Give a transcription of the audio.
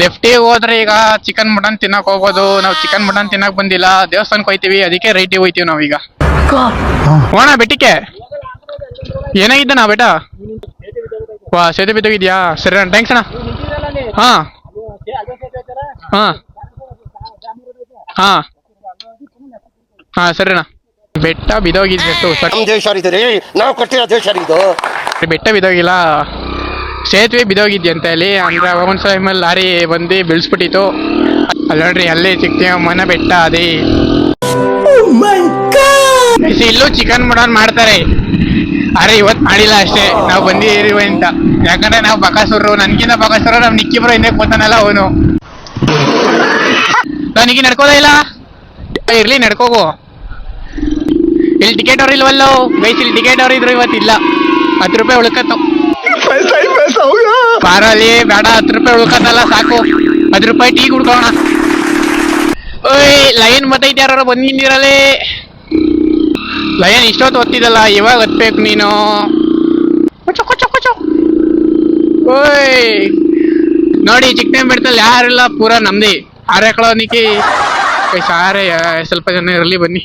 ಲೆಫ್ಟಿಗೆ ಹೋದ್ರೆ ಈಗ chicken mutton ತಿನ್ನಕ್ ಹೋಗೋದು. ನಾವು ಚಿಕನ್ ಮಟನ್ ತಿನ್ನಕ್ ಬಂದಿಲ್ಲ, ದೇವಸ್ಥಾನಕ್ಕೆ ಹೋಯ್ತೀವಿ, ಅದಕ್ಕೆ ರೈಟಿಗೆ ಹೋಯ್ತೀವಿ ನಾವೀಗ. ಹೋಣ ಬೆಟ್ಟಿಗೆ ಏನಾಗಿದ್ದಣ್ಣ ಬೇಟ? ವಾ ಸೇತು ಬಿದ್ದೋಗಿದ್ಯಾ? ಸರಿ ಅಣ್ಣ, ಥ್ಯಾಂಕ್ಸ್ ಅಣ್ಣ. ಹಾ ಹಾ ಹಾ ಹಾ ಸರಿ ಅಣ್ಣ. ಬೆಟ್ಟ ಬಿದ್ದೋಗಿದ್ದೆ, ಬೆಟ್ಟ ಬಿದ್ದೋಗಿಲ್ಲ, ಸೇತುವೆ ಬಿದ್ದೋಗಿದ್ಯಂತೆ ಅಲ್ಲಿ. ಅಂದ್ರೆ ಒಂದ್ಸಲ ಮೇಲೆ ಲಾರಿ ಬಂದು ಬೀಳ್ಸ್ಬಿಟ್ಟಿತ್ತು. ಅಲ್ಲಿ ನೋಡ್ರಿ, ಅಲ್ಲೇ ಚಿಕ್ಕಮ್ಮನ ಬೆಟ್ಟ ಅದೇ. ಇಲ್ಲೂ ಚಿಕನ್ ಮಟನ್ ಮಾಡ್ತಾರೆ, ಅರೆ ಇವತ್ತು ಮಾಡಿಲ್ಲ ಅಷ್ಟೇ, ನಾವು ಬಂದಿದ್ದೀವಿ ಅಂತ. ಯಾಕಂದ್ರೆ ನಾವು ಬಕಾಸುರರು, ನನ್ಗಿಂತ ಬಕಾಸುರ ನಮ್ ನಿಕ್ಕಿಬ್ರು ಹಿಂದೆ ಕೂತಾನಲ್ಲ ಅವನು. ನನಗೆ ನಡ್ಕೋದೇ ಇಲ್ಲ, ಇರ್ಲಿ ನಡ್ಕೋಗು. ಇಲ್ಲಿ ಟಿಕೆಟ್ ಅವ್ರು ಇಲ್ವಲ್ಲೋ ಗೈಸ್, ಇಲ್ಲಿ ಟಿಕೆಟ್ ಅವ್ರು ಇದ್ರು ಇವತ್ತಿಲ್ಲ. 10 ರೂಪಾಯಿ ಉಳ್ಕತ್ತು ಬಾರಲ್ಲಿ, ಬೇಡ 10 ರೂಪಾಯಿ ಉಳ್ಕತ್ತಲ್ಲ ಸಾಕು. 10 ರೂಪಾಯಿ ಟೀ ಕುಡ್ಕೋಣ. ಓಯ್ ಲೈನ್ ಬತ್ತೈತೆ, ಯಾರು ಬಂದಿದ್ದೀರಲ್ಲೇ. ಲಯನ್ ಇಷ್ಟೊತ್ತು ಹೊತ್ತಿದಲ್ಲ, ಇವಾಗ ಹತ್ಬೇಕು ನೀನು. ಓಯ್ ನೋಡಿ, ಚಿಕ್ಕನೆ ಬಿಡ್ತಲ್ಲ ಯಾರಿಲ್ಲ, ಪೂರಾ ನಮ್ದಿ. ಆರೆ ಕಳೋನಿಕೆ ಸಾರೆ, ಸ್ವಲ್ಪ ಜನ ಇರಲಿ ಬನ್ನಿ.